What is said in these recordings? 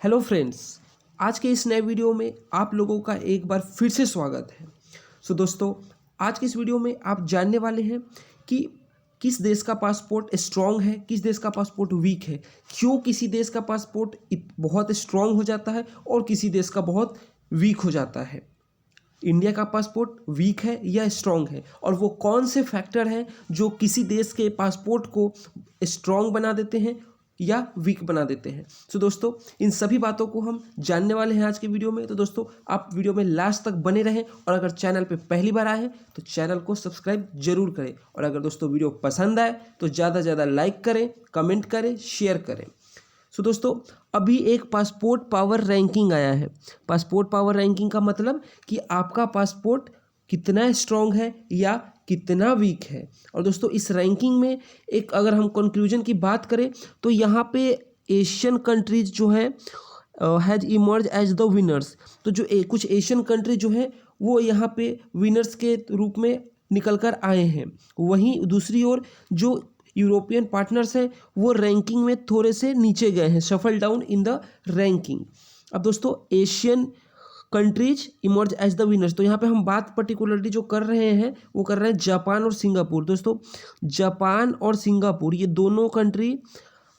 Hello friends, आज के इस नए वीडियो में आप लोगों का एक बार फिर से स्वागत है। दोस्तों, आज के इस वीडियो में आप जानने वाले हैं कि किस देश का पासपोर्ट स्ट्रॉन्ग है, किस देश का पासपोर्ट वीक है, क्यों किसी देश का पासपोर्ट बहुत स्ट्रॉन्ग हो जाता है और किसी देश का बहुत वीक हो जाता है। इंडिया का पासपोर्ट वीक है या स्ट्रॉन्ग है, और वो कौन से फैक्टर हैं जो किसी देश के पासपोर्ट को स्ट्रॉन्ग बना देते हैं या वीक बना देते हैं। दोस्तों, इन सभी बातों को हम जानने वाले हैं आज की वीडियो में। दोस्तों, आप वीडियो में लास्ट तक बने रहें, और अगर चैनल पे पहली बार आए हैं तो चैनल को सब्सक्राइब जरूर करें, और अगर दोस्तों वीडियो पसंद आए तो ज़्यादा से ज़्यादा लाइक करें, कमेंट करें, शेयर करें। दोस्तों, अभी एक पासपोर्ट पावर रैंकिंग आया है। पासपोर्ट पावर रैंकिंग का मतलब कि आपका पासपोर्ट कितना स्ट्रॉन्ग है या कितना वीक है। और दोस्तों, इस रैंकिंग में एक अगर हम कंक्लूजन की बात करें तो यहाँ पे एशियन कंट्रीज जो है has emerge as the winners. तो जो कुछ एशियन कंट्री जो है वो यहाँ पे विनर्स के रूप में निकल कर आए हैं। वहीं दूसरी ओर जो यूरोपियन पार्टनर्स हैं वो रैंकिंग में थोड़े से नीचे गए हैं, सफल डाउन इन द रैंकिंग। अब दोस्तों, Asian countries emerge as the winners, तो यहाँ पे हम बात पर्टिकुलरली जो कर रहे हैं वो कर रहे हैं जापान और सिंगापुर। दोस्तों, जापान और सिंगापुर ये दोनों कंट्री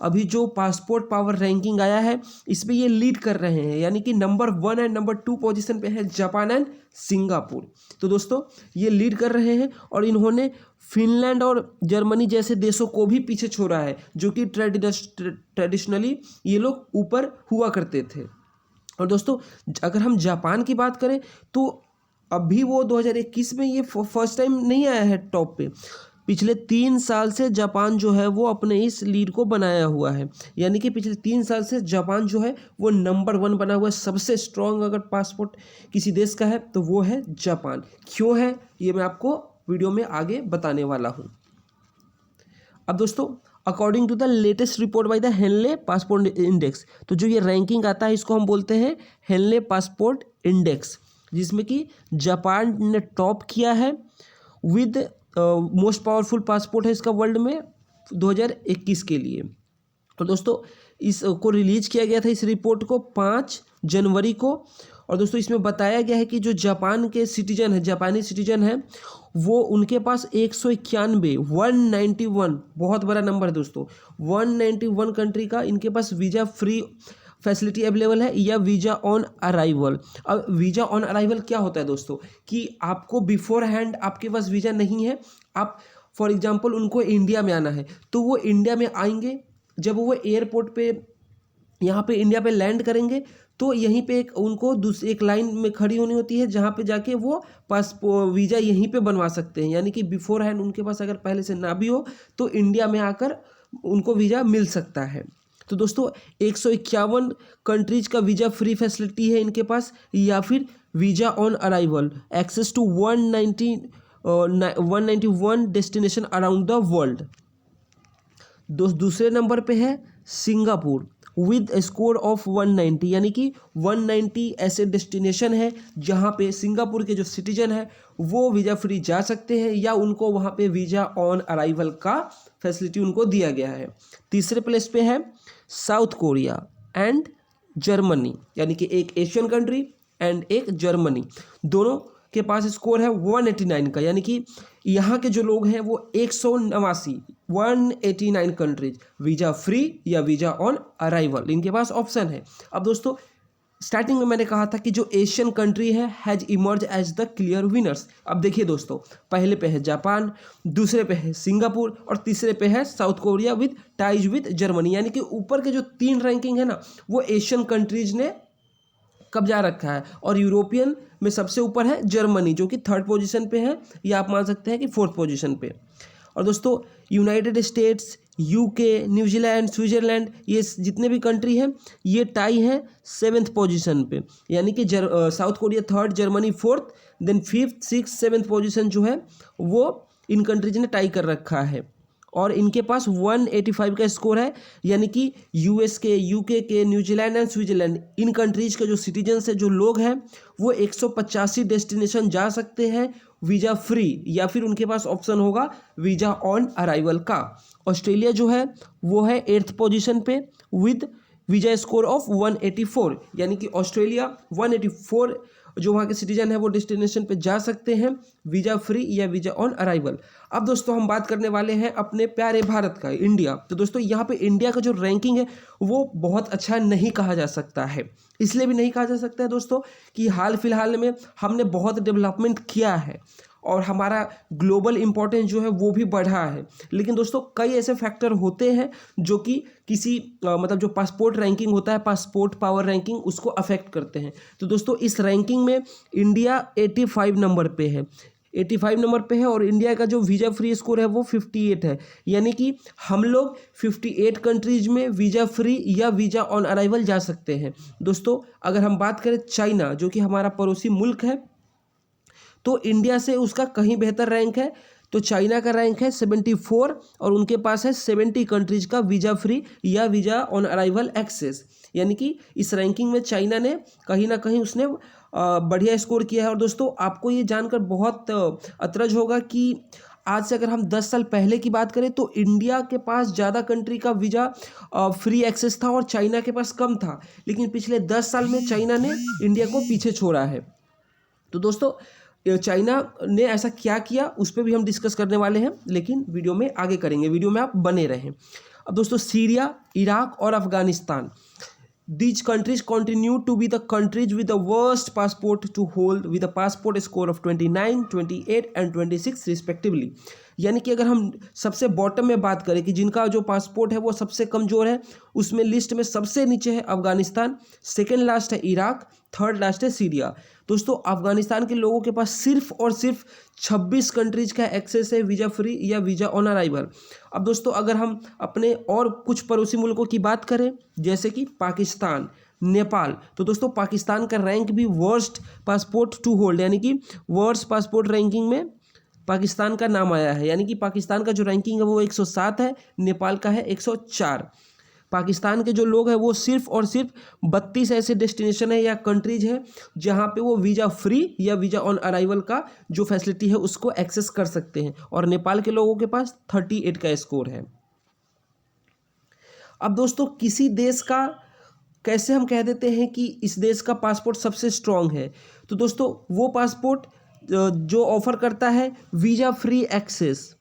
अभी जो पासपोर्ट पावर रैंकिंग आया है इसमें ये लीड कर रहे हैं, यानी कि नंबर 1 एंड नंबर 2 पोजीशन पे है जापान एंड सिंगापुर। तो दोस्तों, ये लीड कर रहे हैं, और इन्होंने फिनलैंड और जर्मनी जैसे देशों को भी पीछे छोड़ा है, जो कि ट्रेडिशनली ये लोग ऊपर हुआ करते थे। और दोस्तों, अगर हम जापान की बात करें तो अभी वो 2021 में ये फर्स्ट टाइम नहीं आया है टॉप पे। पिछले 3 साल से जापान जो है वो अपने इस लीड को बनाया हुआ है, यानी कि पिछले 3 साल से जापान जो है वो नंबर 1 बना हुआ है। सबसे स्ट्रॉन्ग अगर पासपोर्ट किसी देश का है तो वो है जापान। क्यों है ये मैं आपको वीडियो में आगे बताने वाला हूँ। अब दोस्तों, according to the latest report by the Henley passport index, तो जो ये रैंकिंग आता है इसको हम बोलते हैं हेनले पासपोर्ट इंडेक्स, जिसमें कि जापान ने टॉप किया है विद मोस्ट पावरफुल पासपोर्ट है इसका वर्ल्ड में 2021 के लिए। तो दोस्तों, इसको रिलीज किया गया था इस रिपोर्ट को 5 जनवरी को। और दोस्तों, इसमें बताया गया है कि जो जापान के सिटीजन है, जापानी सिटीजन है, वो उनके पास 191 बहुत बड़ा नंबर है दोस्तों, 191 कंट्री का इनके पास वीज़ा फ्री फैसिलिटी अवेलेबल है या वीज़ा ऑन अराइवल। अब वीज़ा ऑन अराइवल क्या होता है दोस्तों, कि आपको बिफोर हैंड आपके पास वीज़ा नहीं है, आप फॉर एग्जांपल उनको इंडिया में आना है तो वो इंडिया में आएंगे। जब वो एयरपोर्ट पे यहाँ पे इंडिया पे लैंड करेंगे तो यहीं पे उनको दूसरी एक लाइन में खड़ी होनी होती है, जहाँ पे जाके वो वीज़ा यहीं पे बनवा सकते हैं। यानी कि बिफोर हैंड उनके पास अगर पहले से ना भी हो तो इंडिया में आकर उनको वीज़ा मिल सकता है। तो दोस्तों, 151 कंट्रीज का वीज़ा फ्री फैसिलिटी है इनके पास, या फिर visa on arrival, access to 191 destination around the world. दूसरे नंबर पे है सिंगापुर विद स्कोर ऑफ 190, यानी कि 190 ऐसे डेस्टिनेशन है जहाँ पे सिंगापुर के जो सिटीजन है वो वीज़ा फ्री जा सकते हैं, या उनको वहाँ पे वीज़ा ऑन अराइवल का फैसिलिटी उनको दिया गया है। तीसरे प्लेस पे है साउथ कोरिया एंड जर्मनी, यानी कि एक एशियन कंट्री एंड एक जर्मनी, दोनों के पास स्कोर है 189 का, यानी कि यहाँ के जो लोग हैं वो 189 कंट्रीज वीज़ा फ्री या वीज़ा ऑन अराइवल इनके पास ऑप्शन है। अब दोस्तों, स्टार्टिंग में मैंने कहा था कि जो एशियन कंट्री है has emerge as the clear winners. अब देखिए दोस्तों, पहले पे है जापान, दूसरे पे है सिंगापुर, और तीसरे पे है south Korea with ties with Germany. यानी कि ऊपर के जो 3 रैंकिंग है ना वो एशियन कंट्रीज ने कब्जा रखा है, और यूरोपियन में सबसे ऊपर है जर्मनी जो कि 3rd पोजीशन पे है, या आप मान सकते हैं कि 4th पोजीशन पे। और दोस्तों, United states, UK, New Zealand, Switzerland, ये जितने भी कंट्री हैं ये टाई हैं 7th पोजीशन पे, यानी कि South Korea 3rd, Germany 4th, then 5th, 6th, 7th position जो है वो इन कंट्रीज ने टाई कर रखा है, और इनके पास 185 का स्कोर है। यानी कि यूएस के, यूके के, New Zealand and Switzerland in countries के जो सिटीजन्स है, जो लोग हैं, वो 185 डेस्टिनेशन जा सकते हैं वीज़ा फ्री, या फिर उनके पास ऑप्शन होगा वीज़ा ऑन अराइवल का। ऑस्ट्रेलिया जो है वो है 8th पोजीशन पे विद वीज़ा स्कोर ऑफ 184, यानी कि ऑस्ट्रेलिया 184 जो वहाँ के सिटीजन है वो डेस्टिनेशन पे जा सकते हैं वीज़ा फ्री या वीज़ा ऑन अराइवल। अब दोस्तों हम बात करने वाले हैं अपने प्यारे भारत का, इंडिया। तो दोस्तों यहाँ पे इंडिया का जो रैंकिंग है वो बहुत अच्छा नहीं कहा जा सकता है। इसलिए भी नहीं कहा जा सकता है दोस्तों कि हाल फिलहाल में हमने बहुत डेवलपमेंट किया है और हमारा ग्लोबल इम्पोर्टेंस जो है वो भी बढ़ा है। लेकिन दोस्तों कई ऐसे फैक्टर होते हैं जो कि किसी मतलब जो पासपोर्ट रैंकिंग होता है, पासपोर्ट पावर रैंकिंग, उसको अफेक्ट करते हैं। तो दोस्तों इस रैंकिंग में इंडिया 85 नंबर पे है, 85 नंबर पे है और इंडिया का जो वीज़ा फ्री स्कोर है वो 58 है। यानी कि हम लोग 58 कंट्रीज में वीज़ा फ्री या वीज़ा ऑन अराइवल जा सकते हैं। दोस्तों अगर हम बात करें चाइना, जो कि हमारा पड़ोसी मुल्क है, तो इंडिया से उसका कहीं बेहतर रैंक है। तो चाइना का रैंक है 74 और उनके पास है 70 कंट्रीज का वीज़ा फ्री या वीज़ा ऑन अराइवल एक्सेस। यानी कि इस रैंकिंग में चाइना ने कहीं ना कहीं उसने बढ़िया स्कोर किया है। और दोस्तों आपको ये जानकर बहुत अचरज होगा कि आज से अगर हम 10 साल पहले की बात करें तो इंडिया के पास ज़्यादा कंट्री का वीज़ा फ्री एक्सेस था और चाइना के पास कम था। लेकिन पिछले 10 साल में चाइना ने इंडिया को पीछे छोड़ा है। तो दोस्तों चाइना ने ऐसा क्या किया उस पर भी हम डिस्कस करने वाले हैं, लेकिन वीडियो में आगे करेंगे, वीडियो में आप बने रहें। अब दोस्तों सीरिया, इराक और Afghanistan, these countries continue to be the countries with the worst passport to hold with a passport score of 29, 28 and 26 respectively। यानी कि अगर हम सबसे बॉटम में बात करें कि जिनका जो पासपोर्ट है वो सबसे कमज़ोर है, उसमें लिस्ट में सबसे नीचे है अफगानिस्तान, सेकेंड लास्ट है इराक, थर्ड लास्ट है सीरिया। दोस्तों अफगानिस्तान के लोगों के पास सिर्फ और सिर्फ 26 कंट्रीज का एक्सेस है वीज़ा फ्री या वीज़ा ऑन अराइवल। अब दोस्तों अगर हम अपने और कुछ पड़ोसी मुल्कों की बात करें जैसे कि पाकिस्तान, नेपाल, तो दोस्तों पाकिस्तान का रैंक भी वर्स्ट पासपोर्ट टू होल्ड यानी कि वर्स्ट पासपोर्ट रैंकिंग में पाकिस्तान का नाम आया है। यानी कि पाकिस्तान का जो रैंकिंग है वो 107 है, नेपाल का है 104। पाकिस्तान के जो लोग हैं वो सिर्फ और सिर्फ 32 ऐसे डेस्टिनेशन है या कंट्रीज है जहां पे वो वीज़ा फ्री या वीज़ा ऑन अराइवल का जो फैसिलिटी है उसको एक्सेस कर सकते हैं और नेपाल के लोगों के पास 38 का स्कोर है। अब दोस्तों किसी देश का कैसे हम कह देते हैं कि इस देश का पासपोर्ट सबसे स्ट्रांग है, तो दोस्तों वो पासपोर्ट जो ऑफर करता है visa free access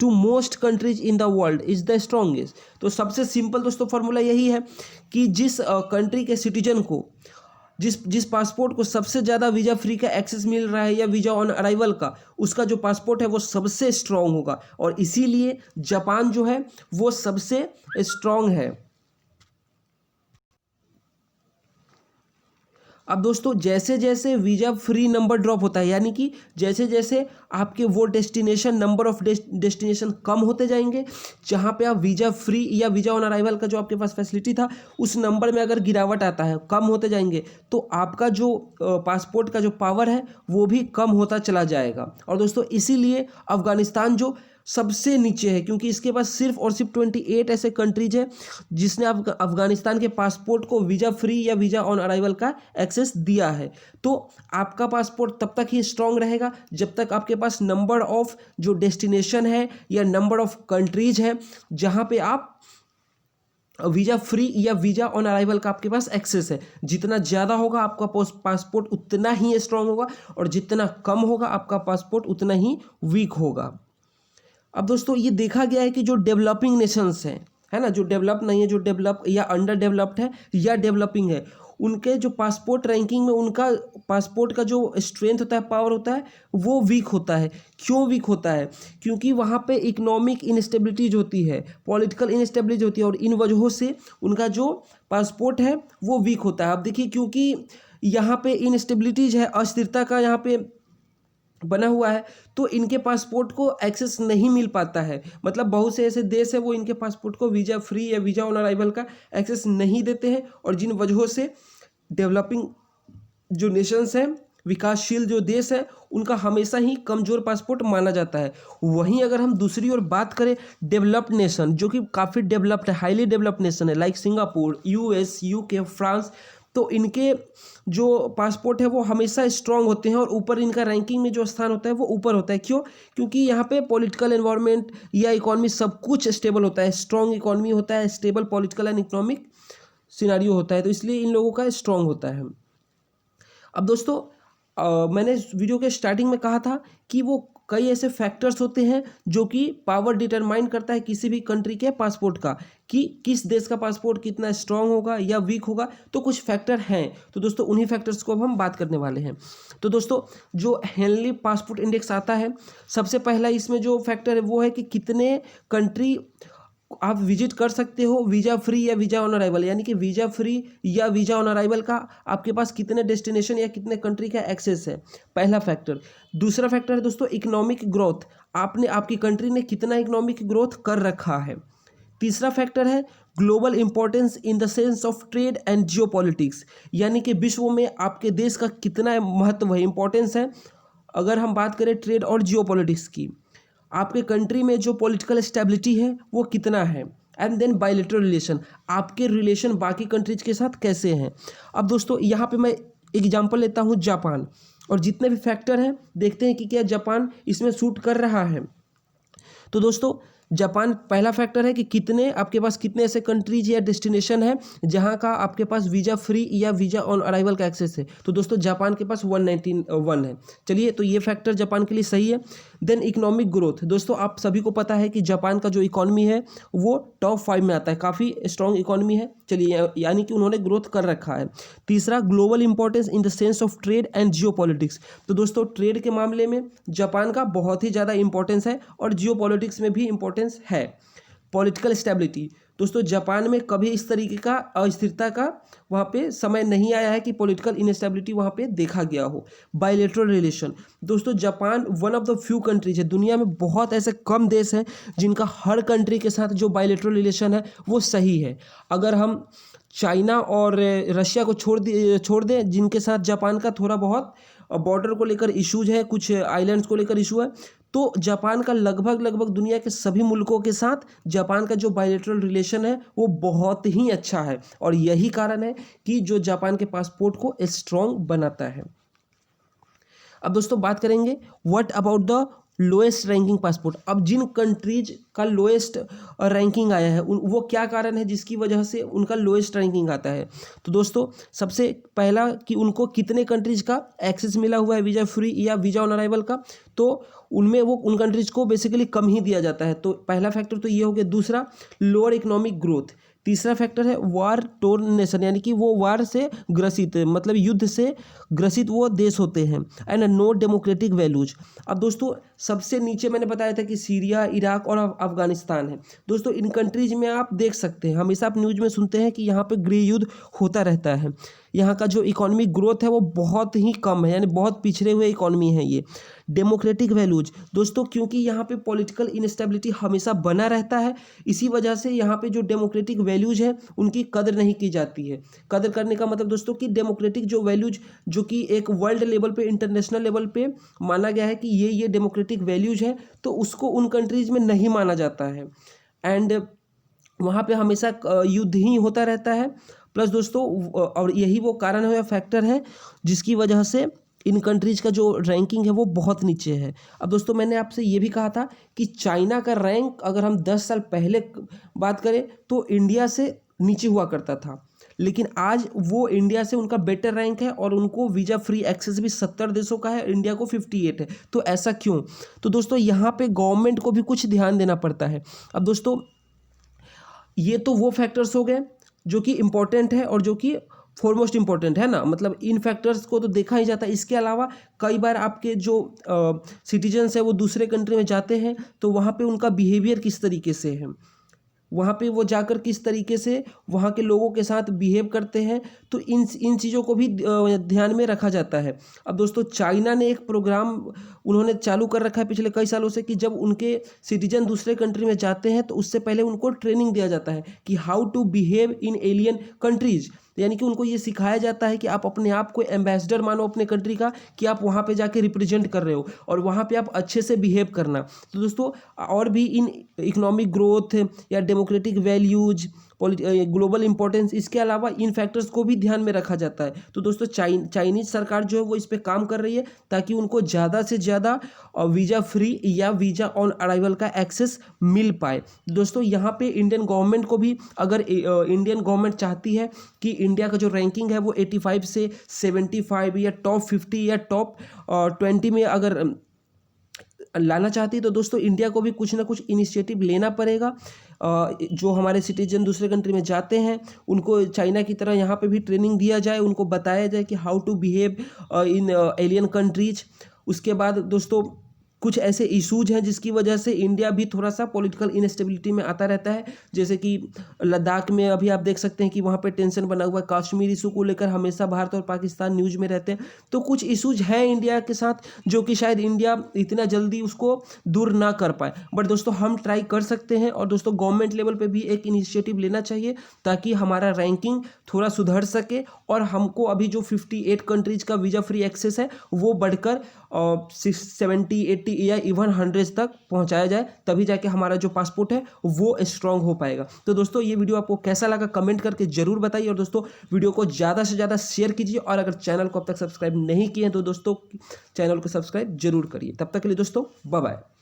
to most countries in the world is the strongest. तो सबसे सिंपल दोस्तों फार्मूला यही है कि जिस कंट्री के सिटीजन को जिस पासपोर्ट को सबसे ज़्यादा वीज़ा फ्री का एक्सेस मिल रहा है या वीज़ा ऑन अराइवल का, उसका जो पासपोर्ट है वो सबसे स्ट्रॉन्ग होगा और इसीलिए जापान जो है वो सबसे स्ट्रॉन्ग है। अब दोस्तों जैसे जैसे वीज़ा फ्री नंबर ड्रॉप होता है, यानी कि जैसे जैसे आपके वो डेस्टिनेशन नंबर ऑफ डेस्टिनेशन कम होते जाएंगे जहाँ पे आप वीज़ा फ्री या वीज़ा ऑन अराइवल का जो आपके पास फैसिलिटी था उस नंबर में अगर गिरावट आता है, कम होते जाएंगे, तो आपका जो पासपोर्ट का जो पावर है वो भी कम होता चला जाएगा। और दोस्तों इसीलिए अफगानिस्तान जो सबसे नीचे है क्योंकि इसके पास सिर्फ और सिर्फ 28 ऐसे कंट्रीज है जिसने अफगानिस्तान के पासपोर्ट को वीज़ा फ्री या वीज़ा ऑन अराइवल का एक्सेस दिया है। तो आपका पासपोर्ट तब तक ही स्ट्रांग रहेगा जब तक आपके पास नंबर ऑफ जो डेस्टिनेशन है या नंबर ऑफ कंट्रीज है जहाँ पे आप वीज़ा फ्री या वीज़ा ऑन अराइवल का आपके पास एक्सेस है। जितना ज़्यादा होगा आपका पासपोर्ट उतना ही स्ट्रांग होगा और जितना कम होगा आपका पासपोर्ट उतना ही वीक होगा। अब दोस्तों ये देखा गया है कि जो डेवलपिंग नेशंस हैं, है ना, जो डेवलप नहीं है, जो डेवलप या अंडर डेवलप्ड है या डेवलपिंग है, उनके जो पासपोर्ट रैंकिंग में उनका पासपोर्ट का जो स्ट्रेंथ होता है, पावर होता है, वो वीक होता है। क्यों वीक होता है? क्योंकि वहाँ पे इकोनॉमिक इनस्टेबिलिटीज होती है, पॉलिटिकल इनस्टेबिलिटी होती है और इन वजहों से उनका जो पासपोर्ट है वो वीक होता है। अब देखिए क्योंकि यहाँ पे इनस्टेबिलिटीज है, अस्थिरता का यहाँ पे बना हुआ है, तो इनके पासपोर्ट को एक्सेस नहीं मिल पाता है। मतलब बहुत से ऐसे देश है वो इनके पासपोर्ट को वीज़ा फ्री या वीज़ा ऑन अराइवल का एक्सेस नहीं देते हैं और जिन वजहों से डेवलपिंग जो नेशंस हैं, विकासशील जो देश है, उनका हमेशा ही कमज़ोर पासपोर्ट माना जाता है। वहीं अगर हम दूसरी ओर बात करें डेवलप्ड नेशन जो कि काफ़ी डेवलप्ड है, हाईली डेवलप्ड नेशन है, like Singapore, US, UK, France, तो इनके जो पासपोर्ट है वो हमेशा स्ट्रांग होते हैं और ऊपर इनका रैंकिंग में जो स्थान होता है वो ऊपर होता है। क्यों? क्योंकि यहाँ पे पॉलिटिकल एनवायरनमेंट या इकोनॉमी सब कुछ स्टेबल होता है, स्ट्रांग इकोनॉमी होता है, stable political and economic scenario होता है, तो इसलिए इन लोगों का स्ट्रांग होता है। अब दोस्तों मैंने इस वीडियो के स्टार्टिंग में कहा था कि वो कई ऐसे फैक्टर्स होते हैं जो कि पावर डिटरमाइन करता है किसी भी कंट्री के पासपोर्ट का, कि किस देश का पासपोर्ट कितना स्ट्रांग होगा या वीक होगा। तो कुछ फैक्टर हैं, तो दोस्तों उन्हीं फैक्टर्स को अब हम बात करने वाले हैं। तो दोस्तों जो हेनली पासपोर्ट इंडेक्स आता है, सबसे पहला इसमें जो फैक्टर है वो है कि कितने कंट्री आप विजिट कर सकते हो वीज़ा फ्री या वीज़ा ऑन अराइवल, यानी कि वीज़ा फ्री या वीज़ा ऑन अराइवल का आपके पास कितने डेस्टिनेशन या कितने कंट्री का एक्सेस है, पहला फैक्टर। दूसरा फैक्टर है दोस्तों इकोनॉमिक ग्रोथ, आपकी कंट्री ने कितना इकोनॉमिक ग्रोथ कर रखा है। तीसरा फैक्टर है global importance in the sense of trade and geopolitics, यानी कि विश्व में आपके देश का कितना महत्व है, इंपॉर्टेंस है। अगर हम बात करें ट्रेड और जियोपॉलिटिक्स की, आपके कंट्री में जो पॉलिटिकल स्टेबिलिटी है वो कितना है। एंड देन बायलैटरल रिलेशन, आपके रिलेशन बाकी कंट्रीज के साथ कैसे हैं। अब दोस्तों यहाँ पे मैं एग्जांपल लेता हूँ जापान, और जितने भी फैक्टर हैं देखते हैं कि क्या जापान इसमें सूट कर रहा है। तो दोस्तों जापान पहला फैक्टर है कि कितने आपके पास कितने ऐसे कंट्रीज या डेस्टिनेशन है जहां का आपके पास वीज़ा फ्री या वीज़ा ऑन अराइवल का एक्सेस है। तो दोस्तों जापान के पास 191 है। चलिए, तो ये फैक्टर जापान के लिए सही है। देन इकोनॉमिक ग्रोथ, दोस्तों आप सभी को पता है कि जापान का जो इकॉनमी है वो टॉप 5 में आता है, काफ़ी स्ट्रॉन्ग इकॉनमी है। चलिए, यानी कि उन्होंने ग्रोथ कर रखा है। तीसरा global importance in the sense of trade and geopolitics, तो दोस्तों ट्रेड के मामले में जापान का बहुत ही ज़्यादा इंपॉर्टेंस है और जियोपॉलिटिक्स में भी इंपॉर्टेंस है। पॉलिटिकल स्टेबिलिटी, दोस्तों जापान में कभी इस तरीके का अस्थिरता का वहाँ पे समय नहीं आया है कि पॉलिटिकल इनस्टेबिलिटी वहाँ पे देखा गया हो। बायलैटरल रिलेशन, दोस्तों Japan one of the few countries है, दुनिया में बहुत ऐसे कम देश हैं जिनका हर कंट्री के साथ जो बायलैटरल रिलेशन है वो सही है। अगर हम चाइना और रशिया को छोड़ दें जिनके साथ जापान का थोड़ा बहुत बॉर्डर को लेकर इश्यूज है, कुछ आइलैंड्स को लेकर इशू है, तो जापान का लगभग दुनिया के सभी मुल्कों के साथ जापान का जो बायलैटरल रिलेशन है वो बहुत ही अच्छा है, और यही कारण है कि जो जापान के पासपोर्ट को स्ट्रॉन्ग बनाता है। अब दोस्तों बात करेंगे what about the lowest ranking passport. अब जिन कंट्रीज का लोएस्ट रैंकिंग आया है वो क्या कारण है जिसकी वजह से उनका लोएस्ट रैंकिंग आता है। तो दोस्तों सबसे पहला कि उनको कितने कंट्रीज का एक्सेस मिला हुआ है वीज़ा फ्री या वीज़ा ऑन अराइवल का, तो उनमें वो उन कंट्रीज को बेसिकली कम ही दिया जाता है। तो पहला फैक्टर तो ये हो गया। दूसरा लोअर इकोनॉमिक ग्रोथ। तीसरा फैक्टर है वार टोर्न नेशन, यानी कि वो वार से ग्रसित, मतलब युद्ध से ग्रसित वो देश होते हैं। And no democratic values. अब दोस्तों सबसे नीचे मैंने बताया था कि सीरिया, इराक और अफगानिस्तान है। दोस्तों इन कंट्रीज में आप देख सकते हैं, हमेशा आप न्यूज़ में सुनते हैं कि यहाँ पे गृह युद्ध होता रहता है। यहाँ का जो इकोनॉमिक ग्रोथ है वो बहुत ही कम है, यानी बहुत पिछड़े हुए इकोनॉमी है ये। डेमोक्रेटिक वैल्यूज, दोस्तों क्योंकि यहाँ पे पॉलिटिकल इनस्टेबिलिटी हमेशा बना रहता है, इसी वजह से यहाँ पे जो डेमोक्रेटिक वैल्यूज है उनकी कदर नहीं की जाती है। कदर करने का मतलब दोस्तों कि डेमोक्रेटिक जो वैल्यूज जो कि एक वर्ल्ड लेवल पे, इंटरनेशनल लेवल पे माना गया है कि ये डेमोक्रेटिक वैल्यूज है, तो उसको उन कंट्रीज में नहीं माना जाता है। एंड वहाँ पे हमेशा युद्ध ही होता रहता है। प्लस दोस्तों और यही वो कारण है या फैक्टर है जिसकी वजह से इन कंट्रीज़ का जो रैंकिंग है वो बहुत नीचे है। अब दोस्तों मैंने आपसे ये भी कहा था कि चाइना का रैंक अगर हम 10 साल पहले बात करें तो इंडिया से नीचे हुआ करता था, लेकिन आज वो इंडिया से उनका बेटर रैंक है और उनको वीज़ा फ्री एक्सेस भी 70 देशों का है, इंडिया को 58 है। तो ऐसा क्यों? तो दोस्तों यहाँ पे गवर्नमेंट को भी कुछ ध्यान देना पड़ता है। अब दोस्तों ये तो वो फैक्टर्स हो गए जो कि इम्पोर्टेंट है और जो कि फॉरमोस्ट इम्पोर्टेंट है ना, मतलब इन फैक्टर्स को तो देखा ही जाता है। इसके अलावा कई बार आपके जो सिटीजन्स है वो दूसरे कंट्री में जाते हैं तो वहाँ पे उनका बिहेवियर किस तरीके से है, वहाँ पे वो जाकर किस तरीके से वहाँ के लोगों के साथ बिहेव करते हैं, तो इन चीज़ों को भी ध्यान में रखा जाता है। अब दोस्तों चाइना ने एक प्रोग्राम उन्होंने चालू कर रखा है पिछले कई सालों से कि जब उनके सिटीजन दूसरे कंट्री में जाते हैं तो उससे पहले उनको ट्रेनिंग दिया जाता है कि how to behave in alien countries, यानी कि उनको ये सिखाया जाता है कि आप अपने आप को एम्बेसडर मानो अपने कंट्री का, कि आप वहाँ पे जाके रिप्रेजेंट कर रहे हो और वहाँ पे आप अच्छे से बिहेव करना। तो दोस्तों और भी इन इकोनॉमिक ग्रोथ या डेमोक्रेटिक वैल्यूज ग्लोबल इंपॉर्टेंस, इसके अलावा इन फैक्टर्स को भी ध्यान में रखा जाता है। तो दोस्तों चाइनीज़ सरकार जो है वो इस पे काम कर रही है ताकि उनको ज़्यादा से ज़्यादा वीज़ा फ्री या वीज़ा ऑन अराइवल का एक्सेस मिल पाए। दोस्तों यहाँ पे इंडियन गवर्नमेंट को भी, अगर इंडियन गवर्नमेंट चाहती है कि इंडिया का जो रैंकिंग है वो 85 से 75 या टॉप 50 या टॉप 20 में अगर लाना चाहती है, तो दोस्तों इंडिया को भी कुछ ना कुछ इनिशिएटिव लेना पड़ेगा। जो हमारे सिटीजन दूसरे कंट्री में जाते हैं उनको चाइना की तरह यहाँ पे भी ट्रेनिंग दिया जाए, उनको बताया जाए कि how to behave in alien countries. उसके बाद दोस्तों कुछ ऐसे इशूज हैं जिसकी वजह से इंडिया भी थोड़ा सा पॉलिटिकल इनस्टेबिलिटी में आता रहता है, जैसे कि लद्दाख में अभी आप देख सकते हैं कि वहाँ पे टेंशन बना हुआ है। कश्मीर इशू को लेकर हमेशा भारत और पाकिस्तान न्यूज़ में रहते हैं। तो कुछ इशूज हैं इंडिया के साथ जो कि शायद इंडिया इतना जल्दी उसको दूर ना कर पाए, बट दोस्तों हम ट्राई कर सकते हैं। और दोस्तों गवर्नमेंट लेवल पर भी एक इनिशिएटिव लेना चाहिए ताकि हमारा रैंकिंग थोड़ा सुधर सके और हमको अभी जो 58 कंट्रीज का वीज़ा फ्री एक्सेस है वो बढ़कर 70, 80 या इवन 100 तक पहुंचाया जाए, तभी जाके हमारा जो पासपोर्ट है वो स्ट्रांग हो पाएगा। तो दोस्तों ये वीडियो आपको कैसा लगा कमेंट करके जरूर बताइए, और दोस्तों वीडियो को ज़्यादा से ज़्यादा शेयर कीजिए, और अगर चैनल को अब तक सब्सक्राइब नहीं किए हैं तो दोस्तों चैनल को सब्सक्राइब जरूर करिए। तब तक के लिए दोस्तों बाय बाय।